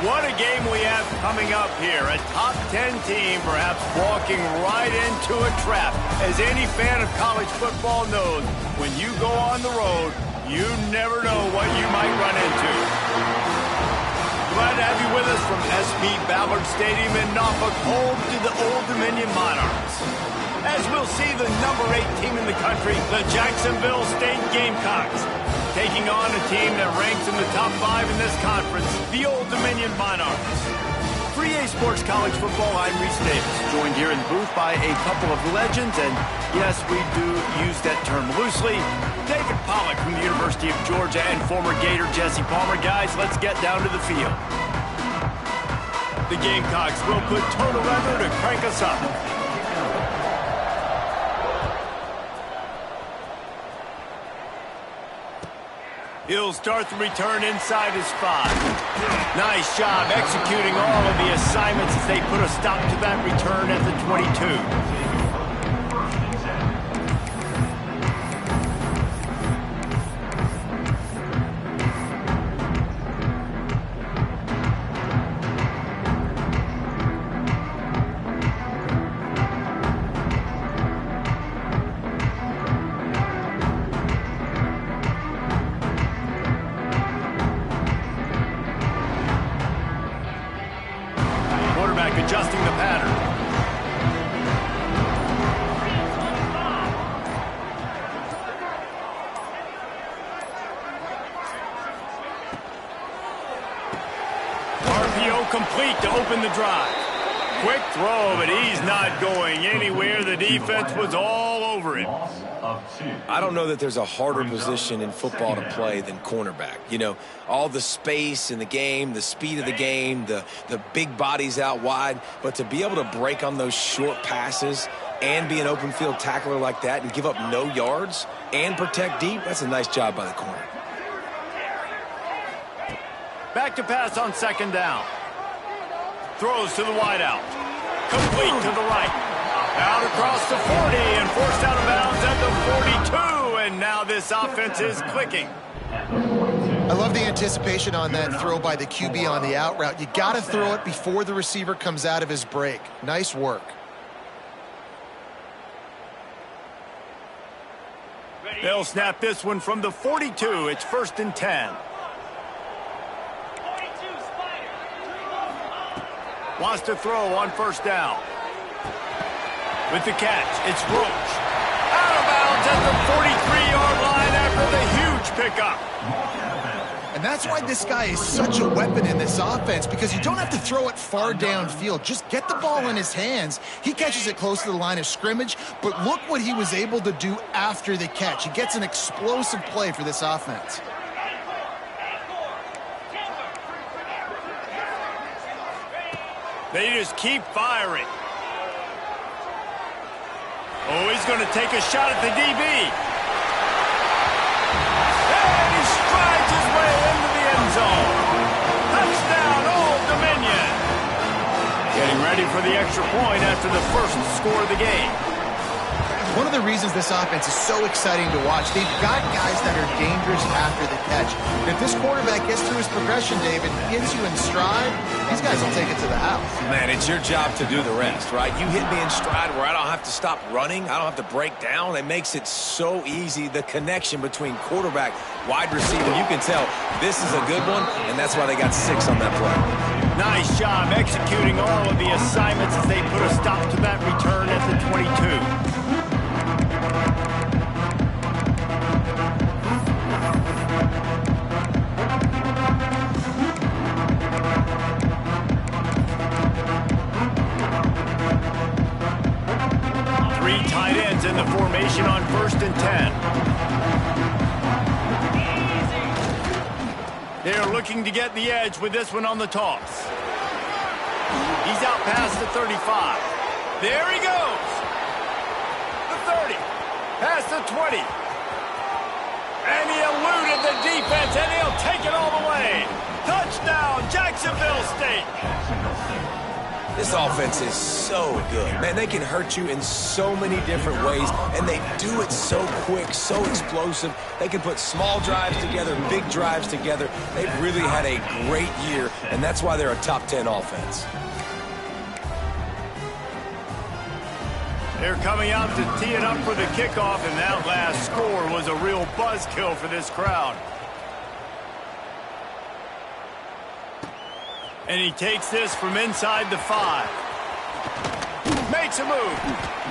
What a game we have coming up here. A top 10 team perhaps walking right into a trap. As any fan of college football knows, when you go on the road, you never know what you might run into. Glad to have you with us from SP Ballard Stadium in Norfolk, home to the Old Dominion Monarchs. As we'll see the number 8 team in the country, the Jacksonville State Gamecocks, taking on a team that ranks in the top 5 in this conference, the Old Dominion Monarchs. For EA Sports College Football, I'm Reese Davis, joined here in the booth by a couple of legends, and yes, we do use that term loosely. David Pollack from the University of Georgia and former Gator Jesse Palmer. Guys, let's get down to the field. The Gamecocks will put total weather to crank us up. He'll start the return inside his 5. Nice job executing all of the assignments as they put a stop to that return at the 22. Adjusting the pattern. RPO complete to open the drive. Quick throw, but he's not going anywhere. The defense was all over him. I don't know that there's a harder position in football to play than cornerback. You know, all the space in the game, the speed of the game, the big bodies out wide. But to be able to break on those short passes and be an open field tackler like that and give up no yards and protect deep, that's a nice job by the corner. Back to pass on second down. Throws to the wideout. Complete to the right. Out across the 40 and forced out of bounds at the 42. And now this offense is clicking. I love the anticipation on that throw by the QB on the out route. You got to throw it before the receiver comes out of his break. Nice work. They'll snap this one from the 42. It's 1st and 10. Wants to throw on 1st down. With the catch, it's Roach. Out of bounds at the 43-yard line after the huge pickup. And that's why this guy is such a weapon in this offense, because you don't have to throw it far downfield. Just get the ball in his hands. He catches it close to the line of scrimmage, but look what he was able to do after the catch. He gets an explosive play for this offense. They just keep firing. Oh, he's going to take a shot at the DB. And he strides his way into the end zone. Touchdown, Old Dominion. Getting ready for the extra point after the first score of the game. One of the reasons this offense is so exciting to watch, they've got guys that are dangerous after the catch. And if this quarterback gets through his progression, David, gets you in stride, these guys will take it to the house. Man, it's your job to do the rest, right? You hit me in stride where I don't have to stop running. I don't have to break down. It makes it so easy, the connection between quarterback, wide receiver. You can tell this is a good one, and that's why they got 6 on that play. Nice job executing all of the assignments as they put a stop to that return at the 22. 3 tight ends in the formation on 1st and 10. They're looking to get the edge with this one on the toss. He's out past the 35. There he goes. The 30. Past the 20. And he eluded the defense, and he'll take it all the way. Touchdown, Jacksonville State. This offense is so good. Man, they can hurt you in so many different ways, and they do it so quick, so explosive. They can put small drives together, big drives together. They've really had a great year, and that's why they're a top 10 offense. They're coming out to tee it up for the kickoff, and that last score was a real buzzkill for this crowd. And he takes this from inside the 5. Makes a move.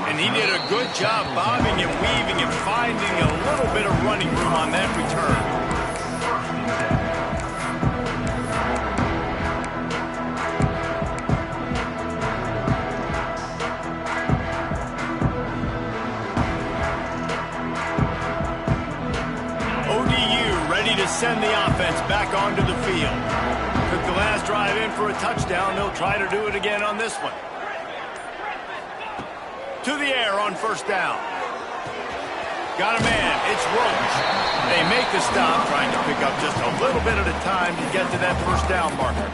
And he did a good job bobbing and weaving and finding a little bit of running room on that return. ODU ready to send the offense back onto the field. Took the last drive in for a touchdown. They'll try to do it again on this one. To the air on first down. Got a man. It's Roach. They make the stop, trying to pick up just a little bit at a time to get to that first down marker.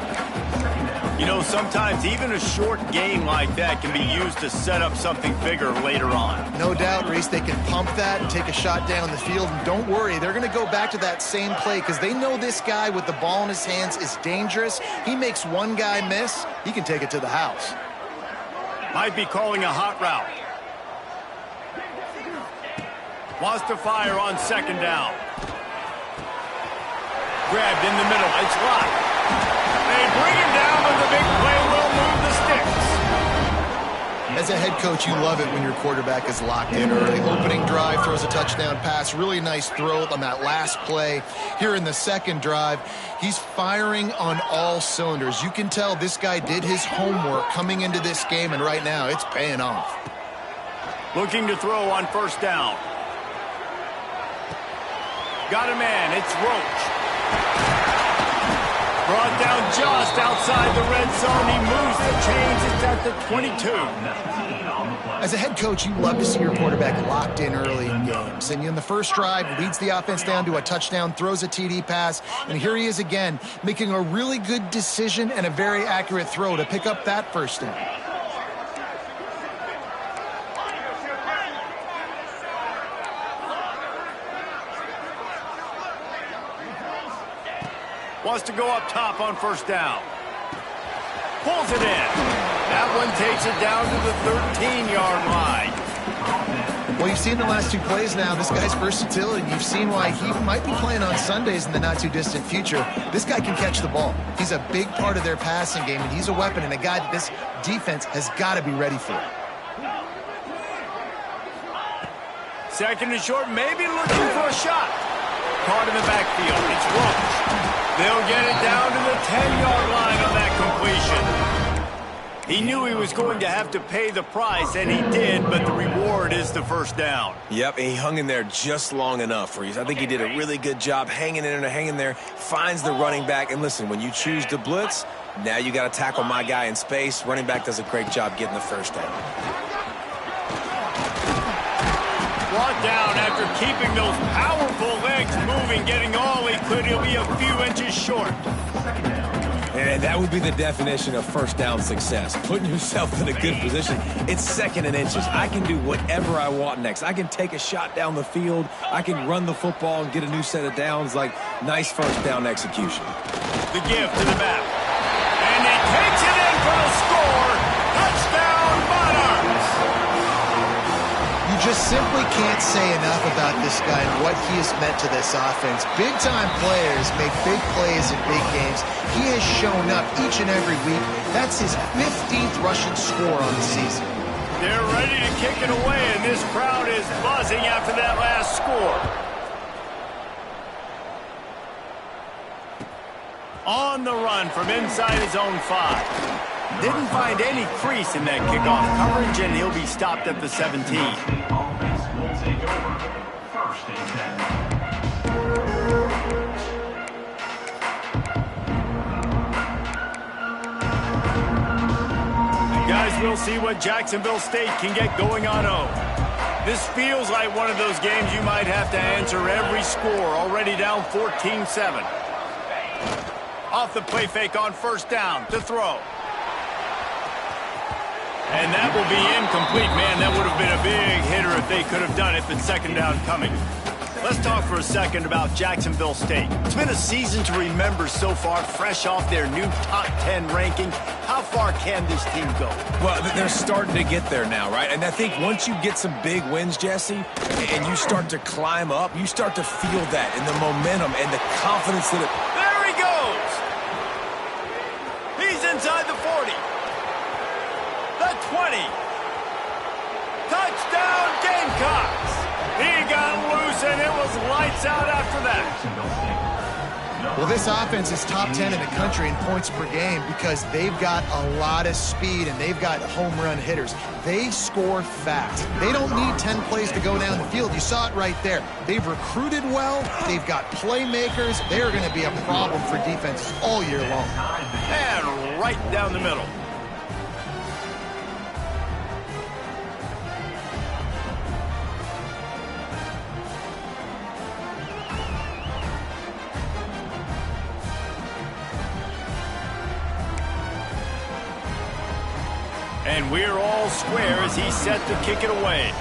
You know, sometimes even a short game like that can be used to set up something bigger later on. No doubt, Reese, they can pump that and take a shot down the field. And don't worry, they're going to go back to that same play because they know this guy with the ball in his hands is dangerous. He makes one guy miss, he can take it to the house. Might be calling a hot route. Wants to fire on second down. Grabbed in the middle. It's locked. They bring him down, but the big play will move the sticks. As a head coach, you love it when your quarterback is locked in early. Opening drive, throws a touchdown pass. Really nice throw on that last play. Here in the second drive, he's firing on all cylinders. You can tell this guy did his homework coming into this game, and right now it's paying off. Looking to throw on first down. Got a man. It's Roach. Brought down just outside the red zone. He moves the chains. It's at the 22. As a head coach, you love to see your quarterback locked in early in games. And in the first drive, leads the offense down to a touchdown, throws a TD pass, and here he is again, making a really good decision and a very accurate throw to pick up that first down. Wants to go up top on first down. Pulls it in. That one takes it down to the 13-yard line. Well, you've seen the last two plays now. This guy's versatility. You've seen why he might be playing on Sundays in the not-too-distant future. This guy can catch the ball. He's a big part of their passing game, and he's a weapon and a guy that this defense has got to be ready for. Second and short, maybe looking for a shot. Caught in the backfield. It's Roach. They'll get it down to the 10-yard line on that completion. He knew he was going to have to pay the price, and he did, but the reward is the first down. Yep, and he hung in there just long enough, Reese. I think he did a really good job hanging in and hanging there, finds the running back. And listen, when you choose to blitz, now you got to tackle my guy in space. Running back does a great job getting the first down. Brought down after keeping those powerful legs moving, getting all he could. He'll be a few inches short. And that would be the definition of first down success. Putting yourself in a good position. It's second and inches. I can do whatever I want next. I can take a shot down the field. I can run the football and get a new set of downs. Like, nice first down execution. The give to the back. And he takes it in for the score. Touchdown, Monarchs. You just simply can't say enough about this guy and what he has meant to this offense. Big-time players make big plays in big games. He has shown up each and every week. That's his 15th rushing score on the season. They're ready to kick it away, and this crowd is buzzing after that last score. On the run from inside his own 5. Didn't find any crease in that kickoff coverage, and he'll be stopped at the 17. Offense will take over. First and 10. Guys, we'll see what Jacksonville State can get going on O. This feels like one of those games you might have to answer every score, already down 14-7. Off the play fake on first down to throw. And that will be incomplete. Man, that would have been a big hitter if they could have done it, but second down coming. Let's talk for a second about Jacksonville State. It's been a season to remember so far, fresh off their new top 10 ranking. How far can this team go? Well, they're starting to get there now, right? And I think once you get some big wins, Jesse, and you start to climb up, you start to feel that and the momentum and the confidence that it... There he goes! He's inside the 40. The 20. Touchdown, Gamecocks! He got loose, and it was lights out after that. Well, this offense is top 10 in the country in points per game because they've got a lot of speed and they've got home run hitters. They score fast. They don't need 10 plays to go down the field. You saw it right there. They've recruited well. They've got playmakers. They're going to be a problem for defenses all year long. And right down the middle. And we're all square as he's set to kick it away.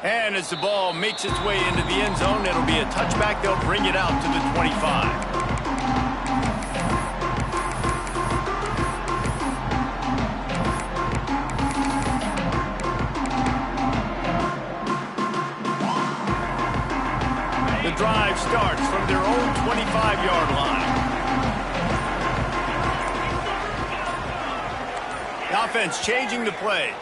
And as the ball makes its way into the end zone, it'll be a touchback. They'll bring it out to the 25. The drive starts from their own 25-yard line. The offense changing the play.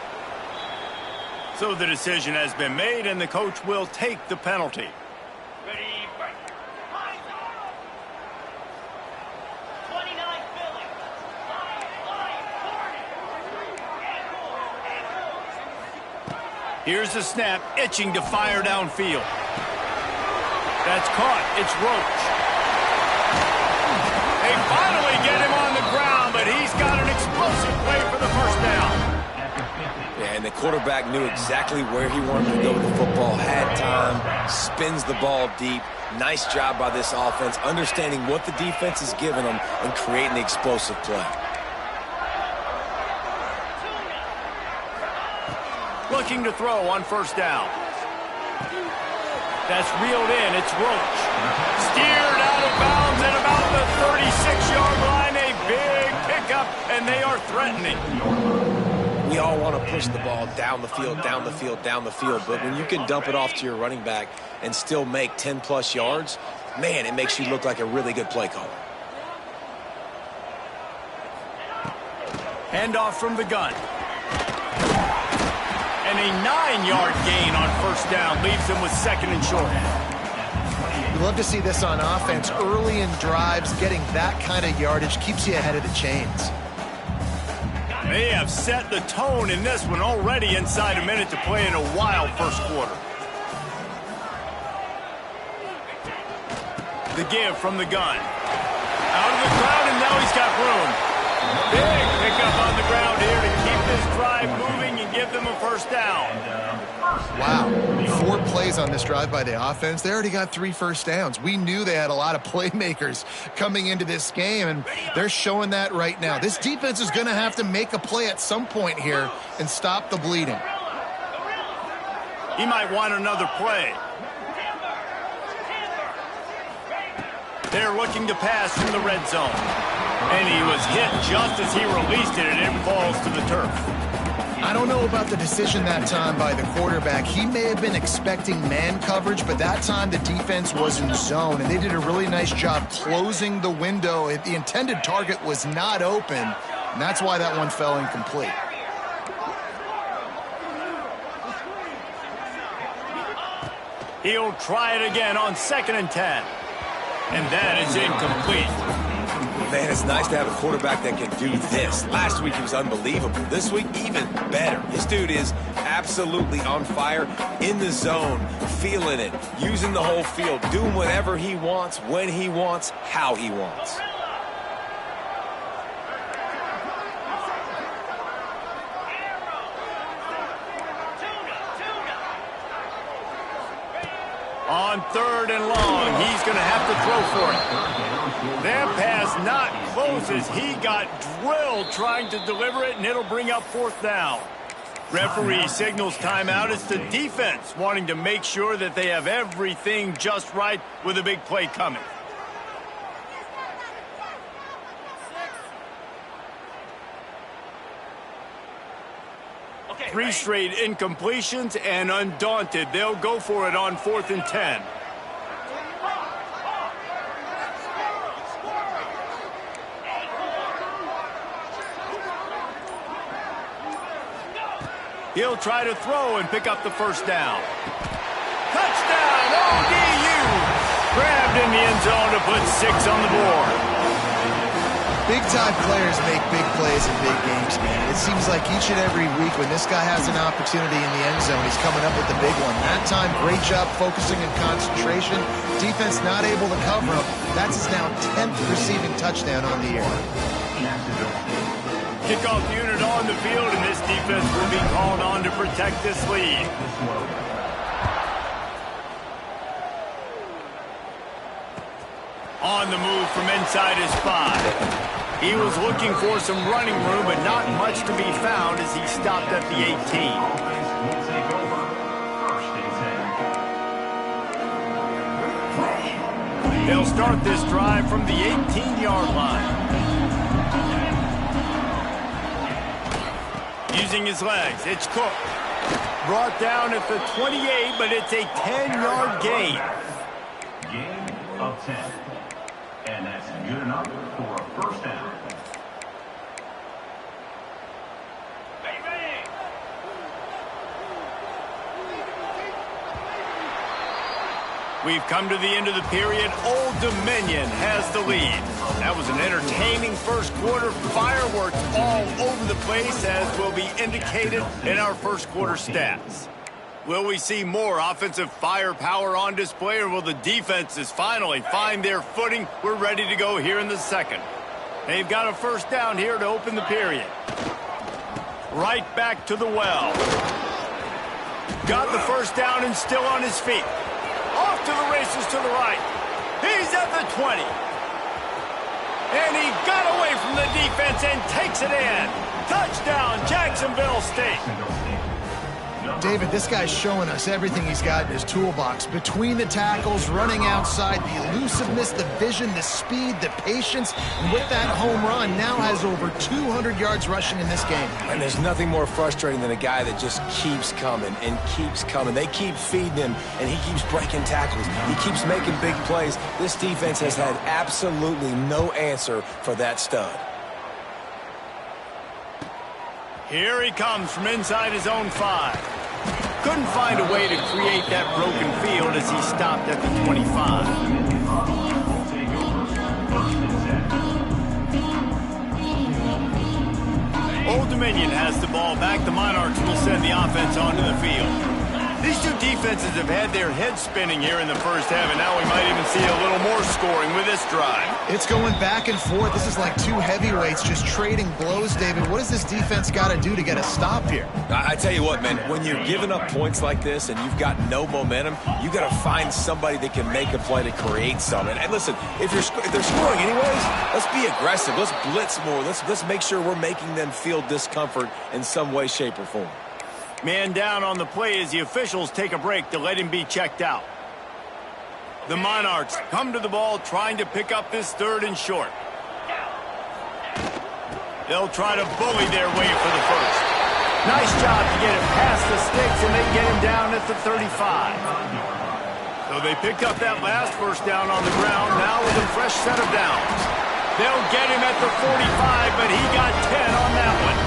So the decision has been made, and the coach will take the penalty. Ready, break. 29 Philly. Here's the snap, itching to fire downfield. That's caught. It's Roach. They finally get him on the ground, but he's got an explosive play for the first down. Yeah, and the quarterback knew exactly where he wanted to go with the football, had time, spins the ball deep. Nice job by this offense, understanding what the defense is giving them and creating the explosive play. Looking to throw on first down. That's reeled in. It's Roach. Steered out of bounds at about the 36-yard line. A big pickup, and they are threatening. We all want to push the ball down the field, down the field, down the field. But when you can dump it off to your running back and still make 10-plus yards, man, it makes you look like a really good play caller. Handoff from the gun. And a 9-yard gain on first down leaves them with second and short. You love to see this on offense. Early in drives, getting that kind of yardage keeps you ahead of the chains. They have set the tone in this one already inside a minute to play in a wild first quarter. The give from the gun. Out of the crowd, and now he's got room. Big pickup on the ground here to keep this drive moving and give them a first down. Wow, 4 plays on this drive by the offense. They already got 3 first downs. We knew they had a lot of playmakers coming into this game, and they're showing that right now. This defense is going to have to make a play at some point here and stop the bleeding. He might want another play. They're looking to pass from the red zone. And he was hit just as he released it, and it falls to the turf. I don't know about the decision that time by the quarterback. He may have been expecting man coverage, but that time the defense was in zone, and they did a really nice job closing the window. The intended target was not open, and that's why that one fell incomplete. He'll try it again on 2nd and 10. And that is incomplete. Man, it's nice to have a quarterback that can do this. Last week he was unbelievable. This week, even better. This dude is absolutely on fire, in the zone, feeling it, using the whole field, doing whatever he wants, when he wants, how he wants. On 3rd and long, he's going to have to throw for it. That pass not close as he got drilled trying to deliver it, and it'll bring up 4th down. Referee signals timeout. It's the defense wanting to make sure that they have everything just right with a big play coming. Three straight incompletions, and undaunted, they'll go for it on 4th and 10. He'll try to throw and pick up the 1st down. Touchdown, ODU! Grabbed in the end zone to put 6 on the board. Big-time players make big plays in big games, man. It seems like each and every week when this guy has an opportunity in the end zone, he's coming up with the big one. That time, great job focusing and concentration. Defense not able to cover him. That's his now 10th receiving touchdown on the year. Kickoff unit on the field, and this defense will be called on to protect this lead. On the move from inside his 5. He was looking for some running room, but not much to be found as he stopped at the 18. They'll start this drive from the 18-yard line. Using his legs, it's Cook. Brought down at the 28, but it's a 10-yard gain. Gain of 10. And that's good enough for a 1st down. We've come to the end of the period. Old Dominion has the lead. That was an entertaining first quarter. Fireworks all over the place, as will be indicated in our first quarter stats. Will we see more offensive firepower on display, or will the defenses finally find their footing? We're ready to go here in the second. They've got a 1st down here to open the period. Right back to the well. Got the 1st down and still on his feet. Off to the races to the right. He's at the 20. And he got away from the defense and takes it in. Touchdown, Jacksonville State. David, this guy's showing us everything he's got in his toolbox. Between the tackles, running outside, the elusiveness, the vision, the speed, the patience. And with that home run, now has over 200 yards rushing in this game. And there's nothing more frustrating than a guy that just keeps coming and keeps coming. They keep feeding him, and he keeps breaking tackles. He keeps making big plays. This defense has had absolutely no answer for that stud. Here he comes from inside his own 5. Couldn't find a way to create that broken field as he stopped at the 25. Old Dominion has the ball back. The Monarchs will send the offense onto the field. These two defenses have had their heads spinning here in the first half, and now we might even see a little more scoring with this drive. It's going back and forth. This is like two heavyweights just trading blows, David. What does this defense got to do to get a stop here? I tell you what, man, when you're giving up points like this and you've got no momentum, you got to find somebody that can make a play to create something. And listen, if they're scoring anyways, let's be aggressive. Let's blitz more. Let's make sure we're making them feel discomfort in some way, shape, or form. Man down on the play as the officials take a break to let him be checked out. The Monarchs come to the ball trying to pick up this 3rd and short. They'll try to bully their way for the 1st. Nice job to get it past the sticks, and they get him down at the 35. So they picked up that last 1st down on the ground, now with a fresh set of downs. They'll get him at the 45, but he got 10 on that one.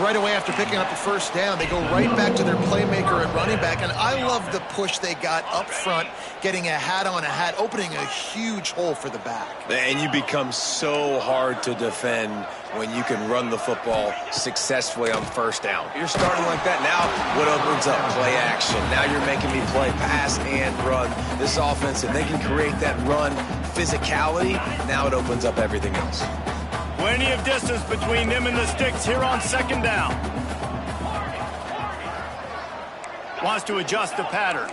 Right away after picking up the 1st down, they go right back to their playmaker at running back. And I love the push they got up front, getting a hat on a hat, opening a huge hole for the back. And you become so hard to defend when you can run the football successfully on 1st down. You're starting like that. Now what opens up? Play action. Now you're making me play pass and run. This offense, if they can create that run physicality, now it opens up everything else. Plenty of distance between them and the sticks here on 2nd down. Wants to adjust the pattern.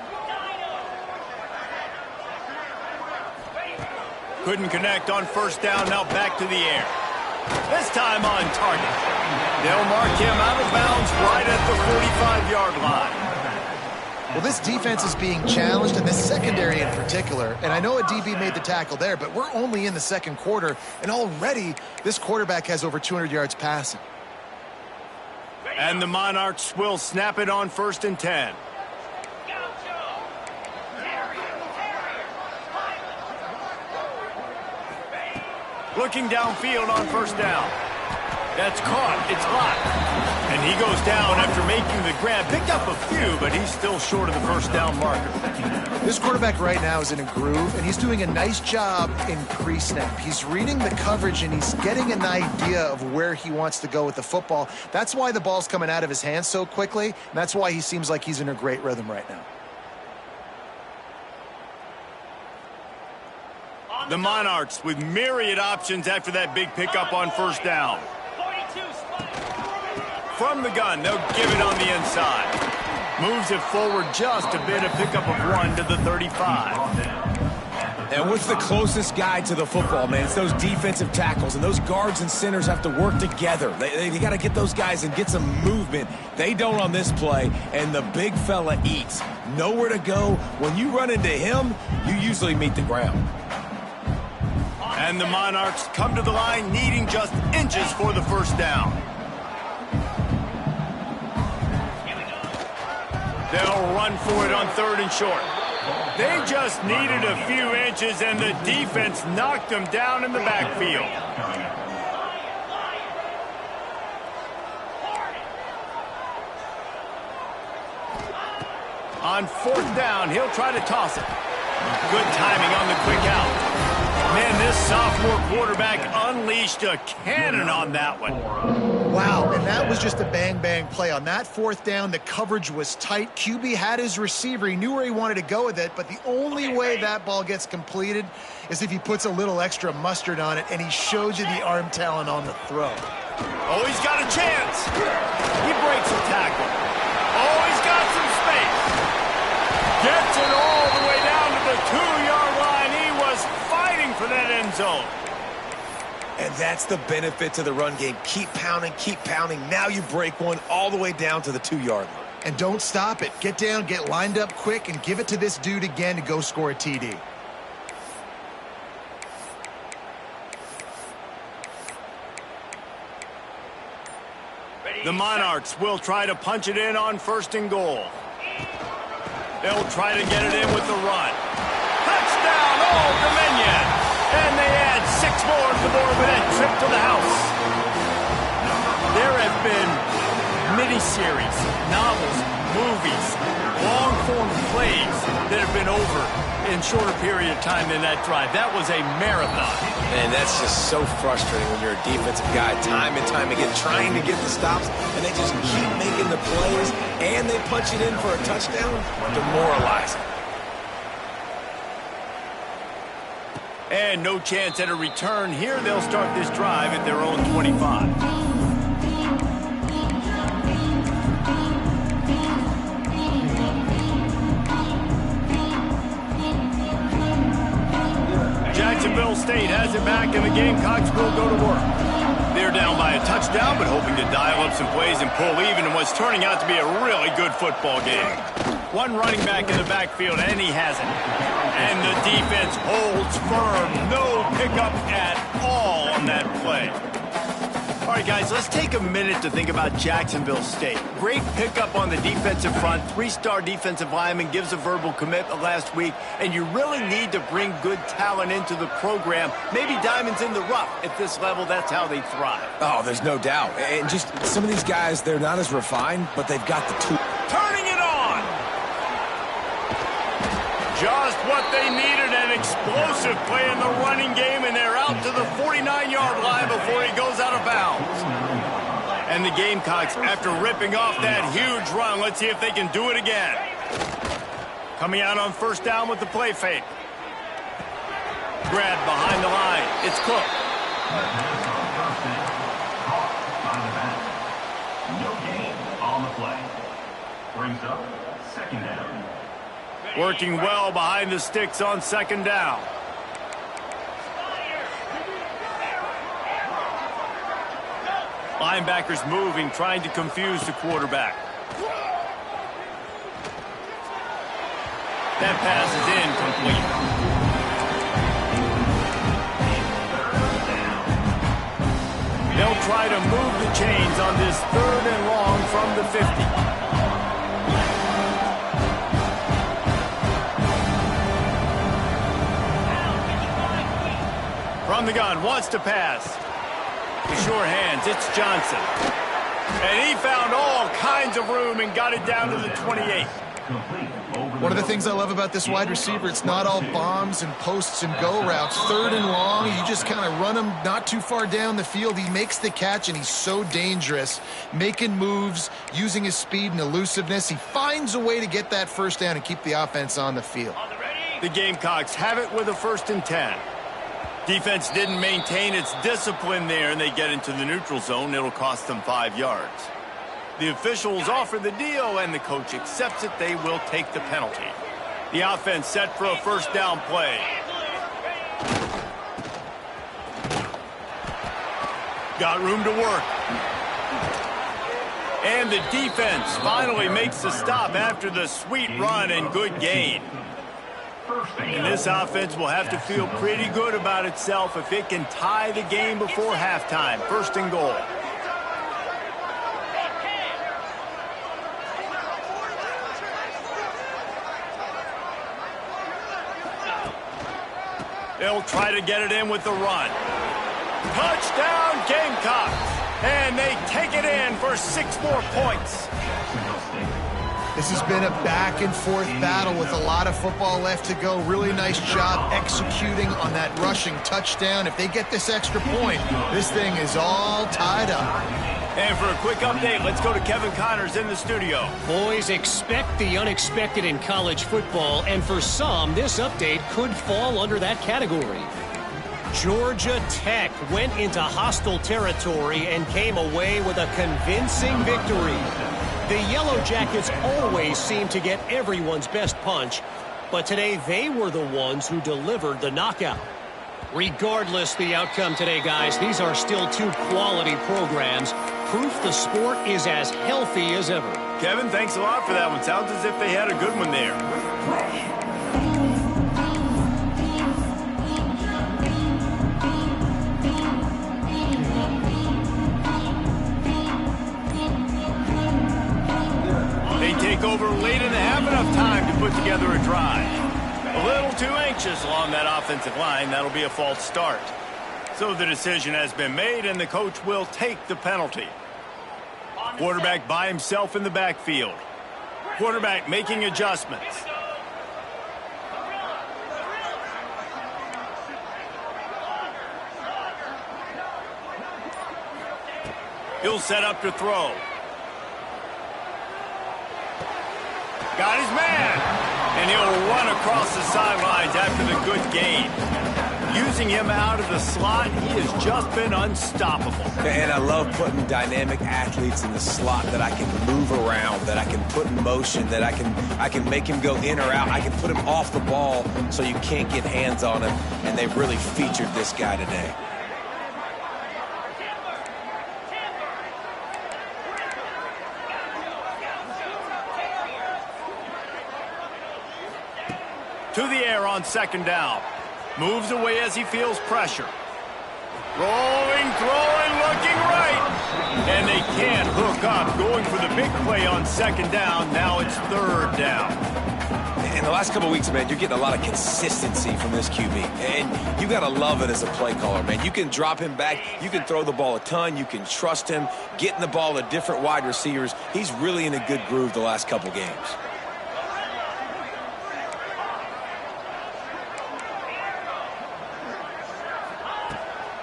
couldn't connect on first down. Now back to the air. This time on target. They'll mark him out of bounds right at the 45-yard line. Well, this defense is being challenged, and this secondary in particular. And I know a DB made the tackle there, but we're only in the second quarter, and already this quarterback has over 200 yards passing. And the Monarchs will snap it on 1st and 10. Looking downfield on first down. That's caught. It's locked. And he goes down after making the grab. Picked up a few, but he's still short of the first down marker. This quarterback right now is in a groove, and he's doing a nice job in pre-snap. He's reading the coverage, and he's getting an idea of where he wants to go with the football. That's why the ball's coming out of his hands so quickly, and that's why he seems like he's in a great rhythm right now. The Monarchs with myriad options after that big pickup on first down. From the gun, they'll give it on the inside. Moves it forward just a bit, a pickup of 1 to the 35. And what's the closest guy to the football, man? It's those defensive tackles, and those guards and centers have to work together. They got to get those guys and get some movement. They don't on this play, and the big fella eats. Nowhere to go. When you run into him, you usually meet the ground. And the Monarchs come to the line needing just inches for the first down. They'll run for it on 3rd and short. They just needed a few inches, and the defense knocked them down in the backfield. On 4th down, he'll try to toss it. Good timing on the quick out. Man, this sophomore quarterback unleashed a cannon on that one. Wow, and that was just a bang-bang play. On that 4th down, the coverage was tight. QB had his receiver. He knew where he wanted to go with it, but the only way that ball gets completed is if he puts a little extra mustard on it, and he shows you the arm talent on the throw. Oh, he's got a chance. He breaks a tackle. Oh, he's got some space. Gets it all the way down to the 2-yard line. He was fighting for that end zone. And that's the benefit to the run game. Keep pounding, keep pounding. Now you break one all the way down to the 2-yard line. And don't stop it. Get down, get lined up quick, and give it to this dude again to go score a TD. The Monarchs will try to punch it in on 1st and goal. They'll try to get it in with the run. Touchdown, Old Dominion! And they add 6 more to the board with that trip to the house. There have been miniseries, novels, movies, long-form plays that have been over in shorter period of time than that drive. That was a marathon. And that's just so frustrating when you're a defensive guy time and time again trying to get the stops, and they just keep making the plays, and they punch it in for a touchdown. Demoralizing. And no chance at a return here. They'll start this drive at their own 25. Jacksonville State has it back, and the Gamecocks will go to work. They're down by a touchdown, but hoping to dial up some plays and pull even in what's turning out to be a really good football game. One running back in the backfield, and he has it. And the defense holds firm. No pickup at all on that play. All right, guys, let's take a minute to think about Jacksonville State. Great pickup on the defensive front. 3-star defensive lineman gives a verbal commitment last week, and you really need to bring good talent into the program. Maybe diamonds in the rough. At this level, that's how they thrive. Oh, there's no doubt. And just some of these guys, they're not as refined, but they've got the tools. Turning it on! Just what they needed, an explosive play in the running game, and they're out to the 49-yard line before he goes out of bounds. And the Gamecocks, after ripping off that huge run, let's see if they can do it again. Coming out on 1st down with the play fake. Grab behind the line. It's Cook. No gain on the play. Brings up 2nd down. Working well behind the sticks on 2nd down. Linebackers moving, trying to confuse the quarterback. That pass is incomplete. They'll try to move the chains on this 3rd and long from the 50. From the gun, wants to pass. The sure hands, it's Johnson. And he found all kinds of room and got it down to the 28. One of the things I love about this wide receiver, it's not all bombs and posts and go routes. 3rd and long, you just kind of run him not too far down the field. He makes the catch, and he's so dangerous, making moves, using his speed and elusiveness. He finds a way to get that first down and keep the offense on the field. The Gamecocks have it with a 1st and 10. Defense didn't maintain its discipline there, and they get into the neutral zone. It'll cost them 5 yards. The officials offer the deal, and the coach accepts it. They will take the penalty. The offense set for a 1st down play. Got room to work. And the defense finally makes the stop after the sweet run and good gain. And this offense will have to feel pretty good about itself if it can tie the game before halftime. 1st and goal. They'll try to get it in with the run. Touchdown, Gamecocks! And they take it in for 6 more points. This has been a back-and-forth battle with a lot of football left to go. Really nice job executing on that rushing touchdown. If they get this extra point, this thing is all tied up. And for a quick update, let's go to Kevin Connors in the studio. Boys, expect the unexpected in college football, and for some, this update could fall under that category. Georgia Tech went into hostile territory and came away with a convincing victory. The Yellow Jackets always seem to get everyone's best punch, but today they were the ones who delivered the knockout. Regardless the outcome today, guys, these are still 2 quality programs. Proof the sport is as healthy as ever. Kevin, thanks a lot for that one. Sounds as if they had a good one there. They take over late in the half, enough time to put together a drive. A little too anxious along that offensive line. That'll be a false start. So the decision has been made, and the coach will take the penalty. Quarterback by himself in the backfield. Quarterback making adjustments. He'll set up to throw. Got his man. And he'll run across the sidelines after the good gain. Using him out of the slot, he has just been unstoppable. And I love putting dynamic athletes in the slot that I can move around, that I can put in motion, that I can make him go in or out. I can put him off the ball so you can't get hands on him. And they've really featured this guy today. To the air on 2nd down. Moves away as he feels pressure. Rolling, throwing, looking right. And they can't hook up. Going for the big play on 2nd down. Now it's 3rd down. In the last couple of weeks, man, you're getting a lot of consistency from this QB. And you got to love it as a play caller, man. You can drop him back. You can throw the ball a ton. You can trust him. Getting the ball to different wide receivers. He's really in a good groove the last couple games.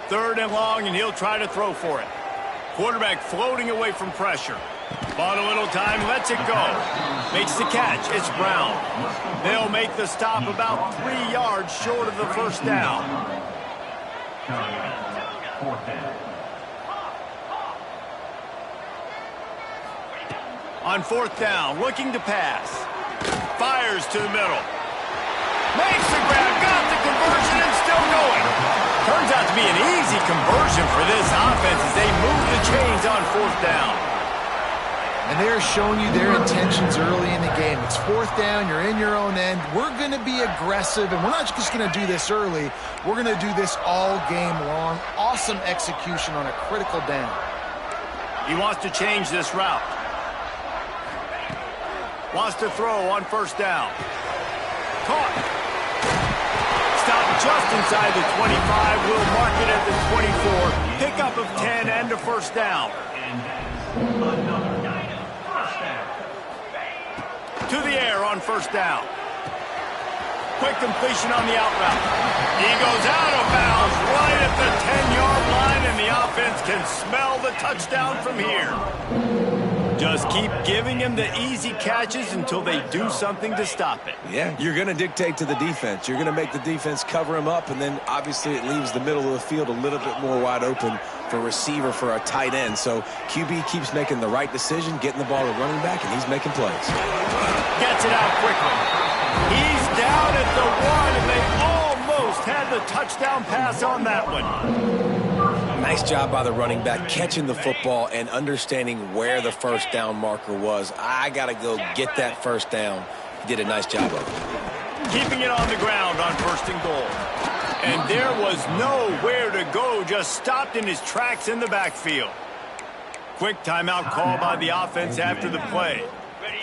Third and long, and he'll try to throw for it. Quarterback floating away from pressure. Bought a little time, lets it go. Makes the catch. It's Brown. They'll make the stop about 3 yards short of the 1st down. On 4th down, looking to pass. Fires to the middle. Makes the grab, got the conversion, and still going. Turns out to be an easy conversion for this offense as they move the chains on And they're showing you their intentions early in the game. It's fourth down, you're in your own end. We're going to be aggressive, and we're not just going to do this early. We're going to do this all game long. Awesome execution on a critical down. He wants to change this route. Wants to throw on first down. Caught. Stop just inside the 25. We'll mark it at the 24. Pickup of 10 and a first down. Another first down. To the air on first down. Quick completion on the out route. He goes out of bounds right at the 10-yard line, and the offense can smell the touchdown from here. Just keep giving him the easy catches until they do something to stop it. Yeah, you're going to dictate to the defense. You're going to make the defense cover him up, and then obviously it leaves the middle of the field a little bit more wide open for receiver, for a tight end. So QB keeps making the right decision, getting the ball to running back, and he's making plays. Gets it out quickly. He's down at the 1, and they almost had the touchdown pass on that one. Nice job by the running back catching the football and understanding where the first down marker was. I got to go get that first down. He did a nice job of it. Keeping it on the ground on first and goal. And there was nowhere to go, just stopped in his tracks in the backfield. Quick timeout call by the offense after the play.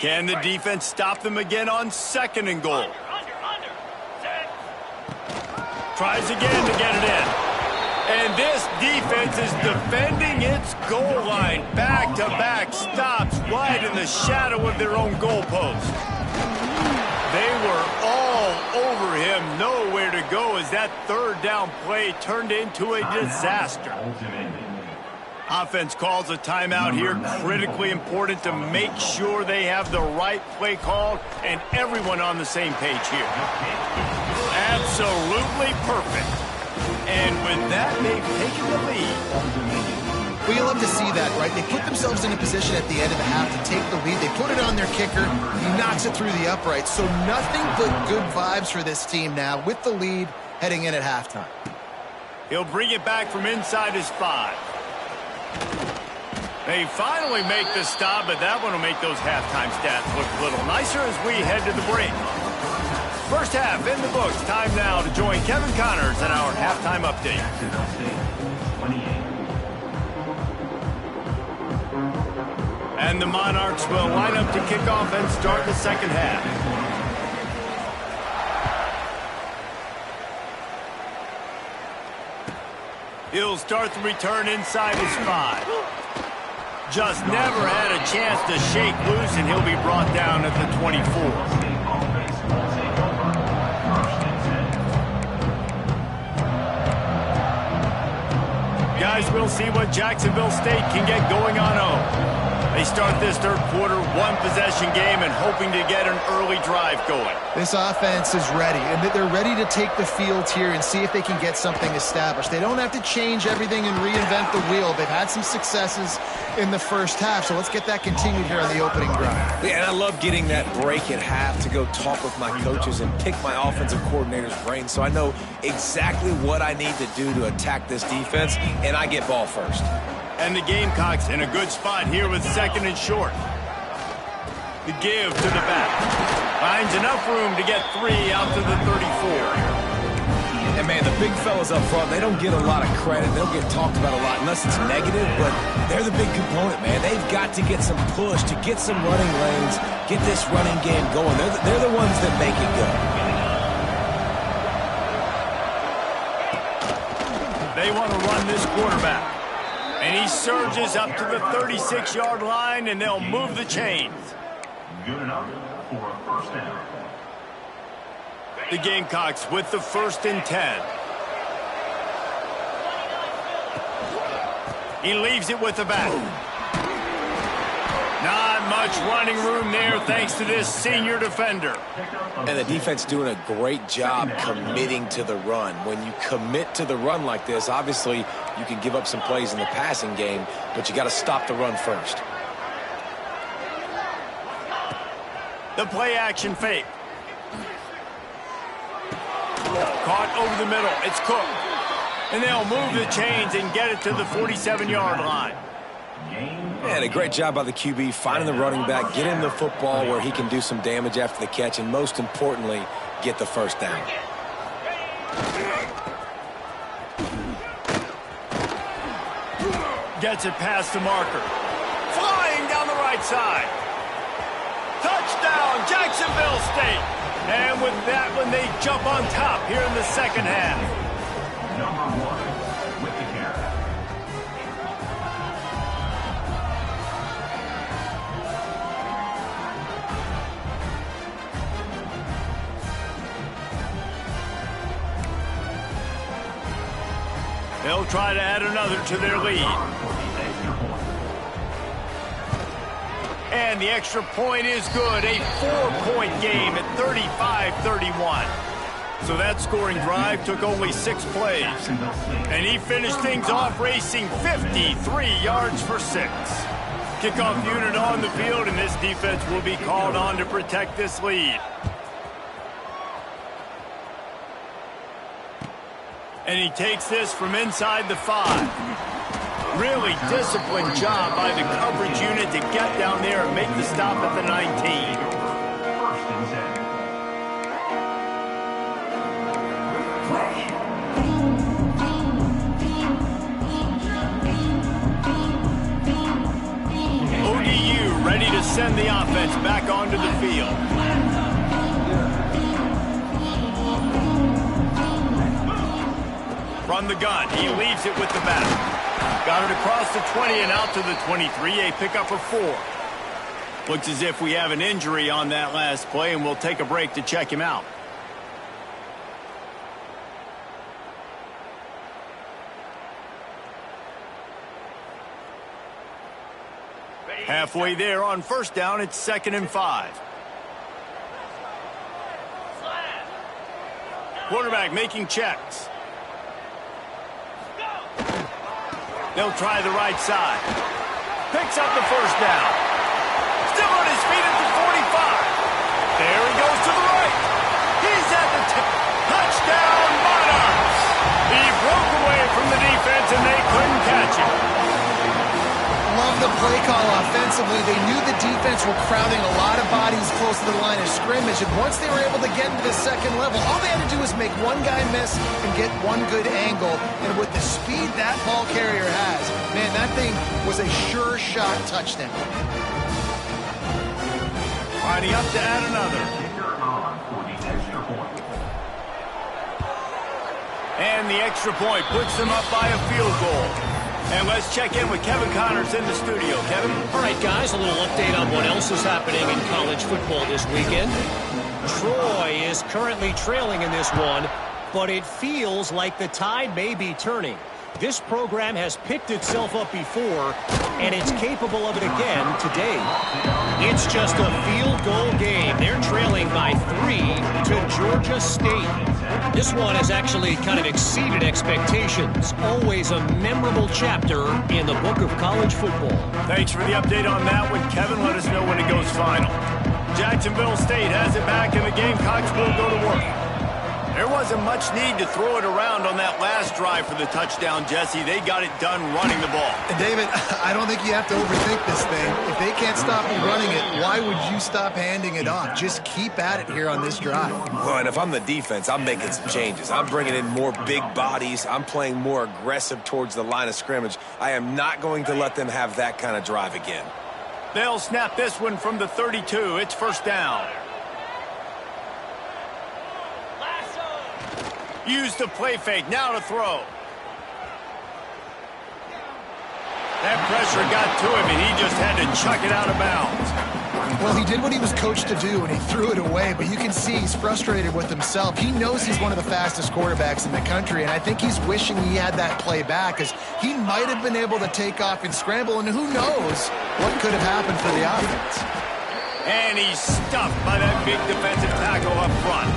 Can the defense stop them again on second and goal? Tries again to get it in. And this defense is defending its goal line. Back-to-back stops right in the shadow of their own goalpost. They were all over him. Nowhere to go as that third down play turned into a disaster. Offense calls a timeout here. Critically important to make sure they have the right play called and everyone on the same page here. Absolutely perfect. And with that, they've taken the lead. Well, you love to see that, right? They put themselves in a position at the end of the half to take the lead. They put it on their kicker. He knocks it through the uprights. So nothing but good vibes for this team now with the lead heading in at halftime. He'll bring it back from inside his 5. They finally make the stop, but that one will make those halftime stats look a little nicer as we head to the break. First half in the books. Time now to join Kevin Connors in our halftime update. And the Monarchs will line up to kick off and start the second half. He'll start the return inside his 5. Just never had a chance to shake loose, and he'll be brought down at the 24. Guys, we'll see what Jacksonville State can get going on home. They start this third quarter, one-possession game, and hoping to get an early drive going. This offense is ready, and they're ready to take the field here and see if they can get something established. They don't have to change everything and reinvent the wheel. They've had some successes in the first half, so let's get that continued here on the opening drive. Yeah, and I love getting that break at half to go talk with my coaches and pick my offensive coordinator's brain so I know exactly what I need to do to attack this defense, and I get ball first. And the Gamecocks in a good spot here with second and short. The give to the back. Finds enough room to get 3 out to the 34. And, man, the big fellas up front, they don't get a lot of credit. They don't get talked about a lot unless it's negative, but they're the big component, man. They've got to get some push, to get some running lanes, get this running game going. They're the ones that make it go. They want to run this quarterback. And he surges up to the 36-yard line, and they'll move the chains. Good enough for a first down. The Gamecocks with the 1st and 10. He leaves it with the back. Not much running room there thanks to this senior defender. And the defense doing a great job committing to the run. When you commit to the run like this, obviously you can give up some plays in the passing game, but you got to stop the run first. The play action fake. Caught over the middle. It's Cook. And they'll move the chains and get it to the 47-yard line. And a great job by the QB finding the running back, getting the football where he can do some damage after the catch, and most importantly, get the first down. Gets it past the marker. Flying down the right side. Touchdown, Jacksonville State. And with that one, they jump on top here in the second half. Number 1 with the carry. They'll try to add another to their lead. And the extra point is good. A 4-point game at 35-31. So that scoring drive took only 6 plays. And he finished things off racing 53 yards for 6. Kickoff unit on the field, and this defense will be called on to protect this lead. And he takes this from inside the 5. Really disciplined job by the coverage unit to get down there and make the stop at the 19. First and 10. ODU ready to send the offense back onto the field. From the gun, he leaves it with the back. Got it across the 20 and out to the 23, a pickup of 4. Looks as if we have an injury on that last play, and we'll take a break to check him out. Halfway there on first down, it's 2nd and 5. Quarterback making checks. They'll try the right side. Picks up the first down. Still on his feet at the 45. There he goes to the right. He's at the touchdown, Monarchs. He broke away from the defense, and they couldn't catch him. Love the play call offensively. They knew the defense were crowding a lot of bodies close to the line of scrimmage, and once they were able to get into the second level, all they had to do was make one guy miss and get one good angle. And with the speed that ball carrier has, man, that thing was a sure shot touchdown. Lining up to add another. Kicker on for the extra point. And the extra point puts them up by a field goal. And let's check in with Kevin Connors in the studio. Kevin? All right, guys, a little update on what else is happening in college football this weekend. Troy is currently trailing in this one, but it feels like the tide may be turning. This program has picked itself up before, and it's capable of it again today. It's just a field goal game. They're trailing by 3 to Georgia State. This one has actually kind of exceeded expectations. Always a memorable chapter in the book of college football. Thanks for the update on that one, Kevin. Let us know when it goes final. Jacksonville State has it back, and the Gamecocks will go to work. There wasn't much need to throw it around on that last drive for the touchdown, Jesse. They got it done running the ball. And David, I don't think you have to overthink this thing. If they can't stop you running it, why would you stop handing it off? Just keep at it here on this drive. Well, and if I'm the defense, I'm making some changes. I'm bringing in more big bodies. I'm playing more aggressive towards the line of scrimmage. I am not going to let them have that kind of drive again. They'll snap this one from the 32. It's first down. Used the play fake, now to throw. That pressure got to him, and he just had to chuck it out of bounds. Well, he did what he was coached to do, and he threw it away, but you can see he's frustrated with himself. He knows he's one of the fastest quarterbacks in the country, and I think he's wishing he had that play back, because he might have been able to take off and scramble, and who knows what could have happened for the offense. And he's stuffed by that big defensive tackle up front.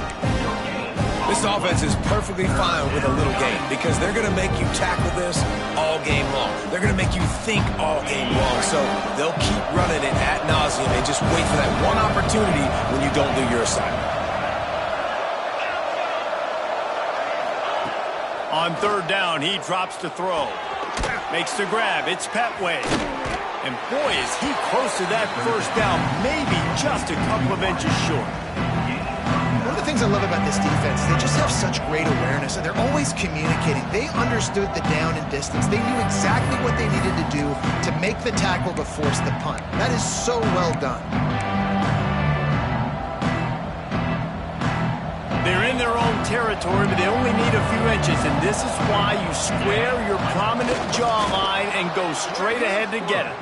This offense is perfectly fine with a little game because they're going to make you tackle this all game long. They're going to make you think all game long. So they'll keep running it ad nauseum and just wait for that one opportunity when you don't do your assignment. On third down, he drops to throw. Makes the grab. It's Petway. And boy, is he close to that first down, maybe just a couple of inches short. One of the things I love about this defense, they just have such great awareness, and they're always communicating. They understood the down and distance. They knew exactly what they needed to do to make the tackle to force the punt. That is so well done. They're in their own territory, but they only need a few inches, and this is why you square your prominent jawline and go straight ahead to get it.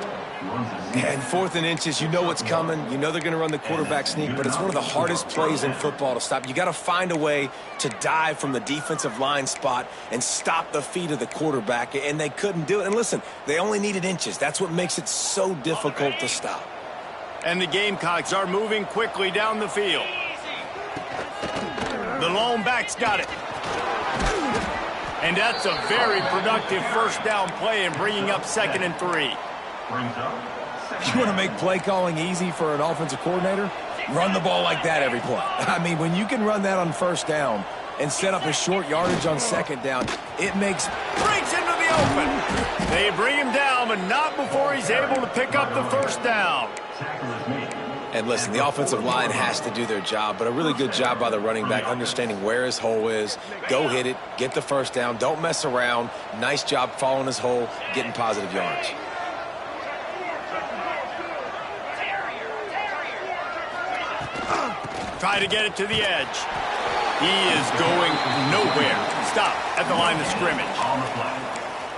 And 4th and inches, you know what's coming. You know they're going to run the quarterback sneak, but it's one of the hardest plays in football to stop. You got to find a way to dive from the defensive line spot and stop the feet of the quarterback, and they couldn't do it. And listen, they only needed inches. That's what makes it so difficult to stop. And the Gamecocks are moving quickly down the field. The lone back's got it. And that's a very productive first down play and bringing up 2nd and 3. You want to make play calling easy for an offensive coordinator? Run the ball like that every play. I mean, when you can run that on first down and set up a short yardage on 2nd down, it makes... Breaks into the open. They bring him down, but not before he's able to pick up the first down. And listen, the offensive line has to do their job, but a really good job by the running back understanding where his hole is. Go hit it, get the first down, don't mess around. Nice job following his hole, getting positive yards. Try to get it to the edge. He is going nowhere. Stop at the line of scrimmage.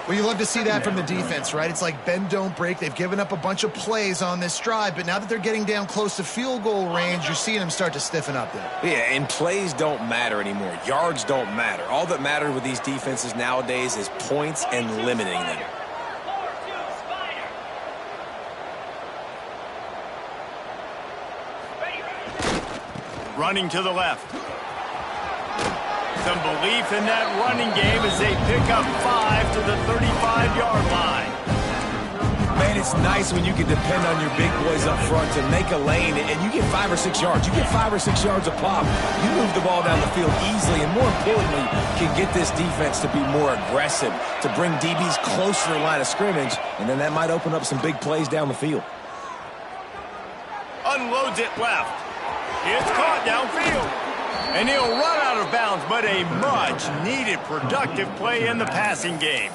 Well, you love to see that from the defense, right? It's like bend, don't break. They've given up a bunch of plays on this drive, but now that they're getting down close to field goal range, you're seeing them start to stiffen up there. Yeah, and plays don't matter anymore. Yards don't matter. All that matters with these defenses nowadays is points and limiting them. Running to the left. Some belief in that running game as they pick up 5 to the 35-yard line. Man, it's nice when you can depend on your big boys up front to make a lane, and you get 5 or 6 yards. You get 5 or 6 yards a pop. You move the ball down the field easily, and more importantly, can get this defense to be more aggressive, to bring DBs closer to the line of scrimmage, and then that might open up some big plays down the field. Unloads it left. It's caught downfield. And he'll run out of bounds, but a much-needed productive play in the passing game.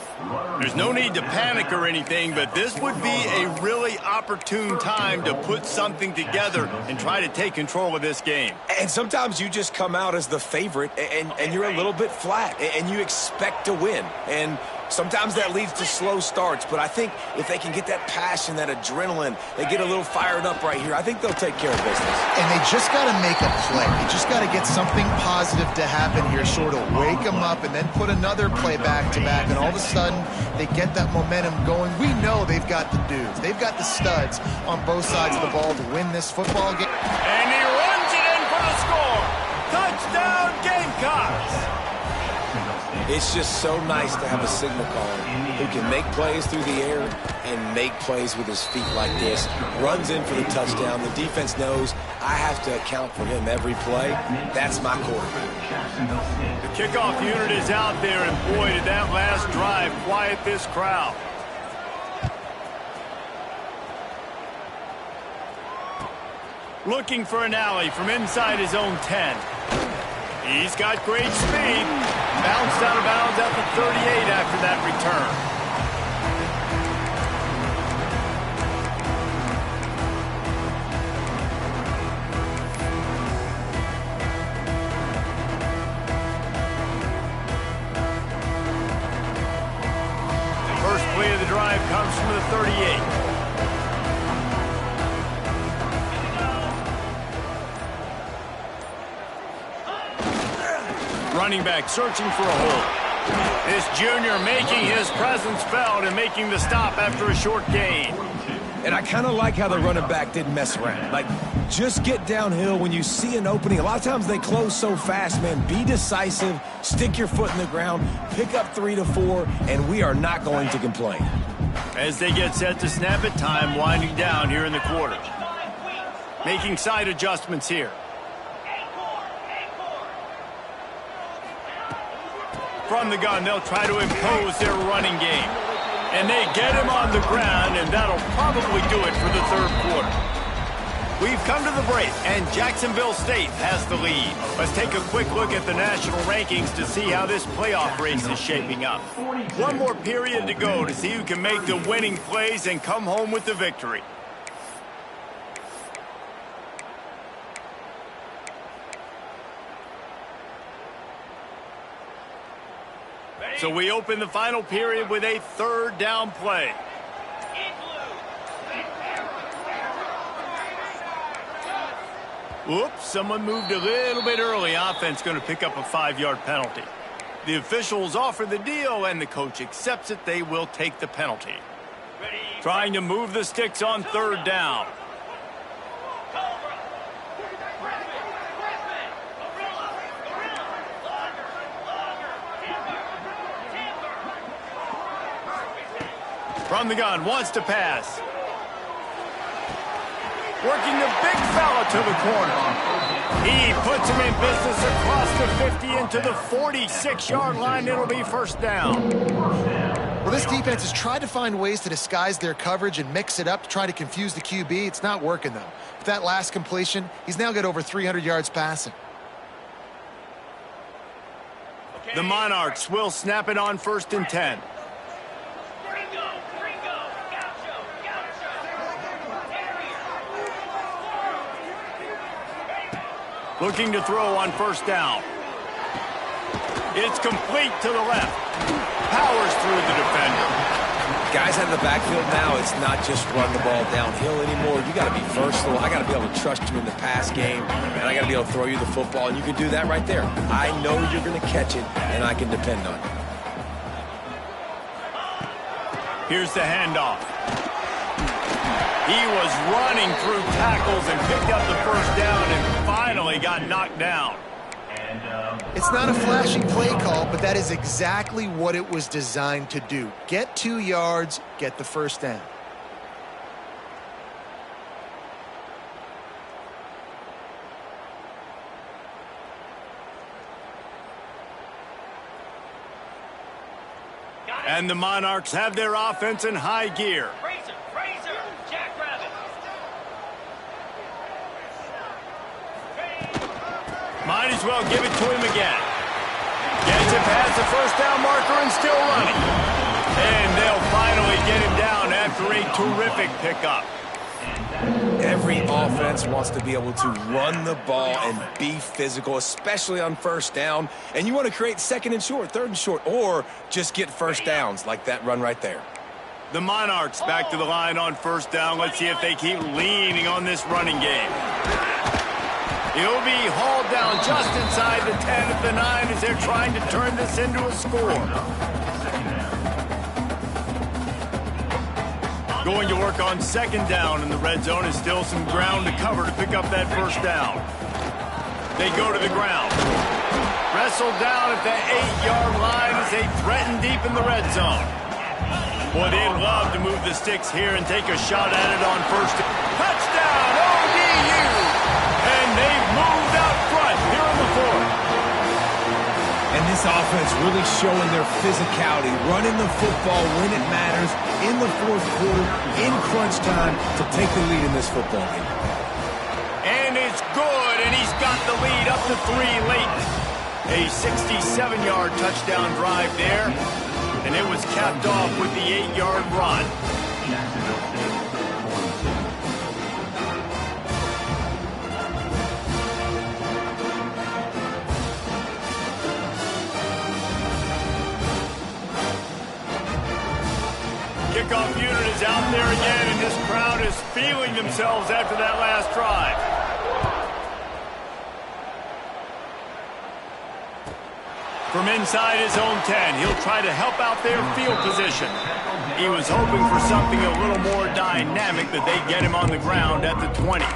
There's no need to panic or anything, but this would be a really opportune time to put something together and try to take control of this game. And sometimes you just come out as the favorite, and you're a little bit flat, and you expect to win. And sometimes that leads to slow starts, but I think if they can get that passion, that adrenaline, they get a little fired up right here, I think they'll take care of business. And they just got to make a play. They just got to get something positive to happen here, sort of wake them up and then put another play back-to-back, and all of a sudden they get that momentum going. We know they've got the dudes. They've got the studs on both sides of the ball to win this football game. And he runs it in for the score. Touchdown, Gamecocks. It's just so nice to have a signal caller who can make plays through the air and make plays with his feet like this. Runs in for the touchdown. The defense knows I have to account for him every play. That's my quarterback. The kickoff unit is out there, and boy, did that last drive quiet this crowd. Looking for an alley from inside his own 10. He's got great speed. Bounced out of bounds at the 38 after that return. The first play of the drive comes from the 38. Running back searching for a hole. This junior making his presence felt and making the stop after a short gain. And I kind of like how the running back didn't mess around. Like, just get downhill when you see an opening. A lot of times they close so fast, man. Be decisive, stick your foot in the ground, pick up 3 to 4, and we are not going to complain. As they get set to snap it, time winding down here in the quarter. Making side adjustments here. From the gun, they'll try to impose their running game. And they get him on the ground, and that'll probably do it for the third quarter. We've come to the break, and Jacksonville State has the lead. Let's take a quick look at the national rankings to see how this playoff race is shaping up. One more period to go to see who can make the winning plays and come home with the victory. So we open the final period with a third down play. Oops, someone moved a little bit early. Offense going to pick up a 5-yard penalty. The officials offer the deal, and the coach accepts it. They will take the penalty. Trying to move the sticks on third down. From the gun, wants to pass. Working the big fella to the corner. He puts him in business across the 50 into the 46-yard line. It'll be first down. Well, this defense has tried to find ways to disguise their coverage and mix it up to try to confuse the QB. It's not working, though. With that last completion, he's now got over 300 yards passing. The Monarchs will snap it on 1st and 10. Looking to throw on 1st down. It's complete to the left. Powers through the defender. Guys out of the backfield now, it's not just run the ball downhill anymore. You got to be versatile. I got to be able to trust you in the pass game, and I got to be able to throw you the football, and you can do that right there. I know you're going to catch it, and I can depend on it. Here's the handoff. He was running through tackles and picked up the first down and finally got knocked down. It's not a flashy play call, but that is exactly what it was designed to do. Get 2 yards, get the first down. And the Monarchs have their offense in high gear. Might as well give it to him again. Gets it past the first down marker and still running. And they'll finally get him down after a terrific pickup. Every offense wants to be able to run the ball and be physical, especially on 1st down. And you want to create 2nd and short, 3rd and short, or just get first downs like that run right there. The Monarchs back to the line on 1st down. Let's see if they keep leaning on this running game. He'll be hauled down just inside the 10 at the 9 as they're trying to turn this into a score. Going to work on 2nd down, and the red zone is still some ground to cover to pick up that first down. They go to the ground. Wrestled down at the 8-yard line as they threaten deep in the red zone. Boy, they'd love to move the sticks here and take a shot at it on 1st. Touchdown, ODU! And they've moved out front here in the 4th. And this offense really showing their physicality, running the football when it matters in the 4th quarter, in crunch time, to take the lead in this football game. And it's good, and he's got the lead up to 3 late. A 67-yard touchdown drive there, and it was capped off with the 8-yard run. Kickoff unit is out there again, and this crowd is feeling themselves after that last drive. From inside his own 10, he'll try to help out their field position. He was hoping for something a little more dynamic, that they'd get him on the ground at the 20.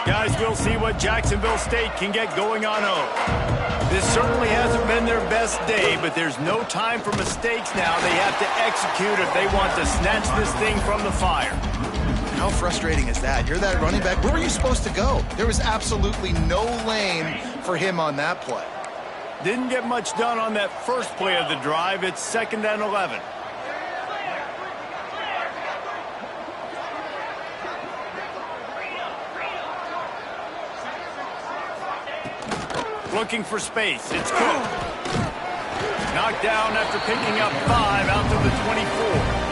Guys, we'll see what Jacksonville State can get going on home. This certainly hasn't been their best day, but there's no time for mistakes now. They have to execute if they want to snatch this thing from the fire. How frustrating is that? You're that running back. Where were you supposed to go? There was absolutely no lane for him on that play. Didn't get much done on that first play of the drive. It's 2nd and 11. Looking for space. It's Cook. Knocked down after picking up 5 out to the 24.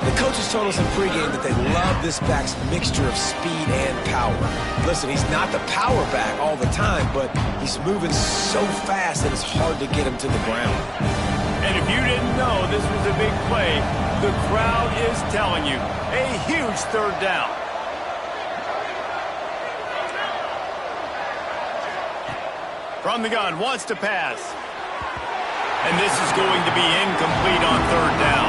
The coaches told us in pregame that they love this back's mixture of speed and power. Listen, he's not the power back all the time, but he's moving so fast that it's hard to get him to the ground. And if you didn't know this was a big play, the crowd is telling you. A huge 3rd down. From the gun, wants to pass. And this is going to be incomplete on 3rd down.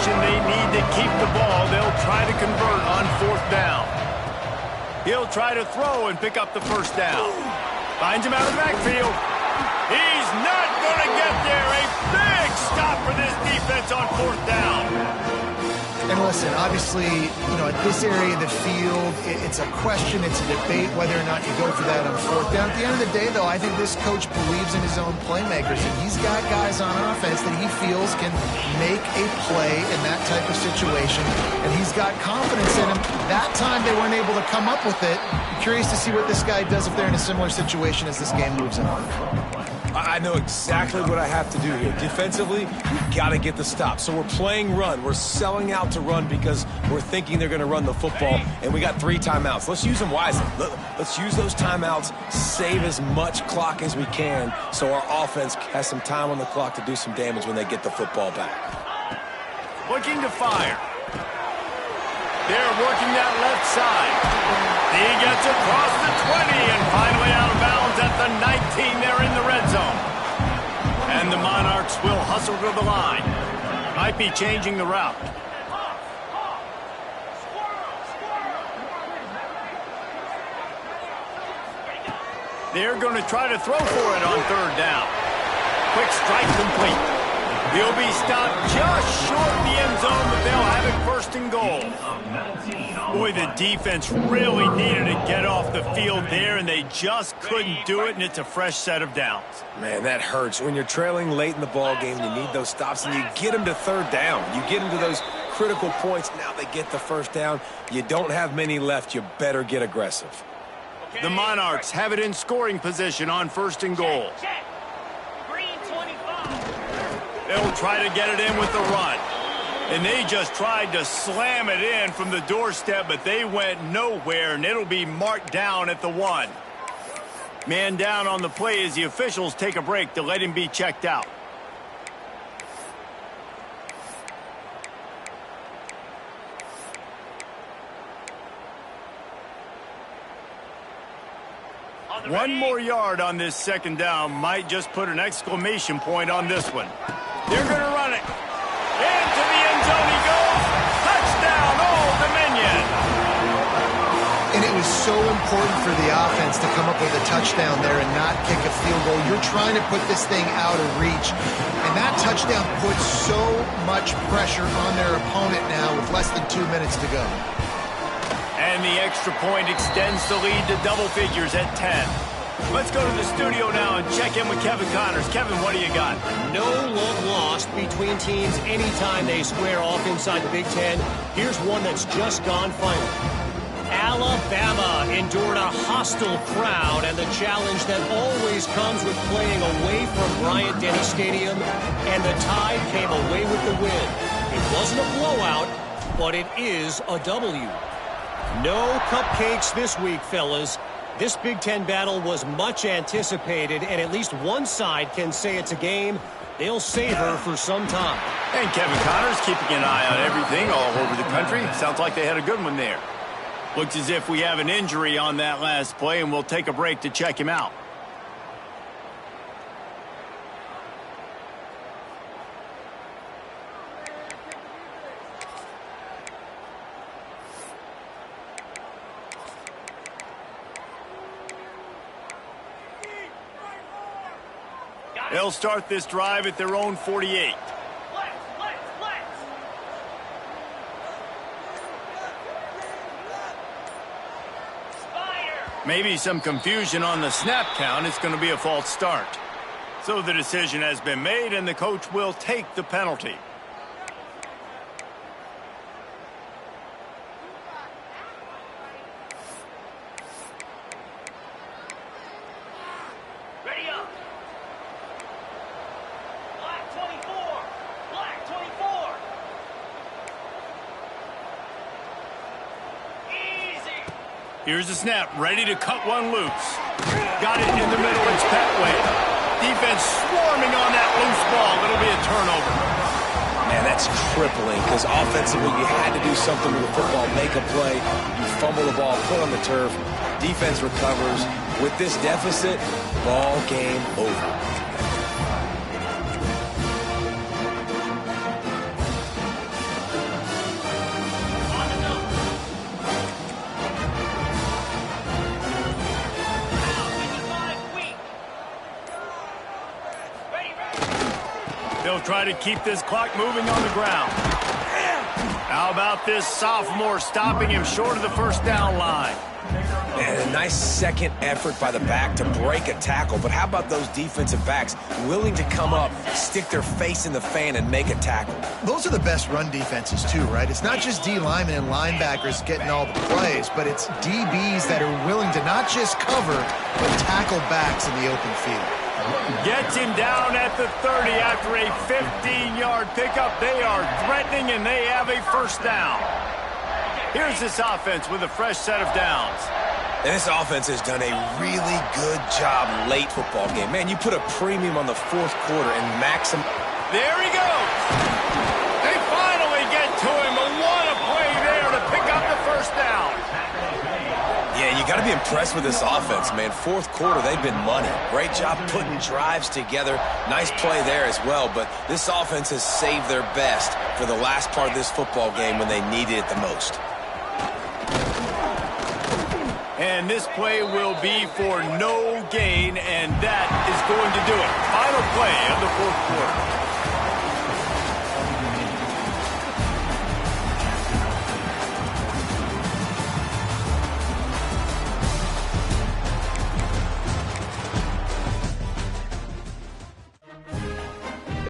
They need to keep the ball. They'll try to convert on 4th down. He'll try to throw and pick up the 1st down. Finds him out of the backfield. He's not going to get there. A big stop for this defense on 4th down. And listen, obviously, at this area of the field, it's a question, it's a debate whether or not you go for that on 4th down. At the end of the day, though, I think this coach believes in his own playmakers, and he's got guys on offense that he feels can make a play in that type of situation, and he's got confidence in him. That time they weren't able to come up with it. I'm curious to see what this guy does if they're in a similar situation as this game moves on. I know exactly what I have to do here. Defensively, we've got to get the stop. So we're playing run. We're selling out to run because we're thinking they're going to run the football, and we got 3 timeouts. Let's use them wisely. Let's use those timeouts, save as much clock as we can so our offense has some time on the clock to do some damage when they get the football back. Looking to fire. They're working that left side. He gets across the 20 and finally out of bounds at the 19. They're in the red zone. And the Monarchs will hustle to the line. Might be changing the route. They're going to try to throw for it on 3rd down. Quick strike complete. He'll be stopped just short of the end zone, but they'll have it 1st and goal. Boy, the defense really needed to get off the field there, and they just couldn't do it, and it's a fresh set of downs. Man, that hurts. When you're trailing late in the ball game, you need those stops, and you get them to 3rd down. You get them to those critical points. Now they get the 1st down. You don't have many left. You better get aggressive. The Monarchs have it in scoring position on 1st and goal. They'll try to get it in with the run. And they just tried to slam it in from the doorstep, but they went nowhere, and it'll be marked down at the 1. Man down on the play as the officials take a break to let him be checked out. One more yard on this 2nd down might just put an exclamation point on this one. They're going to run it. Into the end zone he goes. Touchdown, Old Dominion. And it was so important for the offense to come up with a touchdown there and not kick a field goal. You're trying to put this thing out of reach. And that touchdown puts so much pressure on their opponent now with less than 2 minutes to go. And the extra point extends the lead to double figures at 10. Let's go to the studio now and check in with Kevin Connors. Kevin, what do you got? No love lost between teams anytime they square off inside the Big Ten. Here's one that's just gone final. Alabama endured a hostile crowd and the challenge that always comes with playing away from Bryant-Denny Stadium, and the Tide came away with the win. It wasn't a blowout, but it is a W. No cupcakes this week, fellas. This Big Ten battle was much anticipated, and at least one side can say it's a game they'll savor for some time. And Kevin Connors keeping an eye on everything all over the country. Sounds like they had a good one there. Looks as if we have an injury on that last play, and we'll take a break to check him out. They'll start this drive at their own 48. Maybe some confusion on the snap count. It's going to be a false start. So the decision has been made, and the coach will take the penalty. Ready up. Black 24. Black 24. Easy. Here's the snap, ready to cut one loose. Got it in the middle, it's Petway. Defense swarming on that loose ball. It'll be a turnover. Man, that's crippling because offensively you had to do something with the football, make a play. You fumble the ball, put on the turf. Defense recovers. With this deficit, ball game over. They'll try to keep this clock moving on the ground. How about this sophomore stopping him short of the first down line? And a nice second effort by the back to break a tackle. But how about those defensive backs willing to come up, stick their face in the fan, and make a tackle? Those are the best run defenses, too, right? It's not just D linemen and linebackers getting all the plays, but it's DBs that are willing to not just cover, but tackle backs in the open field. Gets him down at the 30 after a 15-yard pickup. They are threatening, and they have a first down. Here's this offense with a fresh set of downs. And this offense has done a really good job late football game. Man, you put a premium on the fourth quarter and maximum. There he goes. They finally get to him, but what a play there to pick up the first down. Yeah, you got to be impressed with this offense, man. Fourth quarter, they've been money. Great job putting drives together. Nice play there as well, but this offense has saved their best for the last part of this football game when they needed it the most. And this play will be for no gain, and that is going to do it. Final play of the fourth quarter.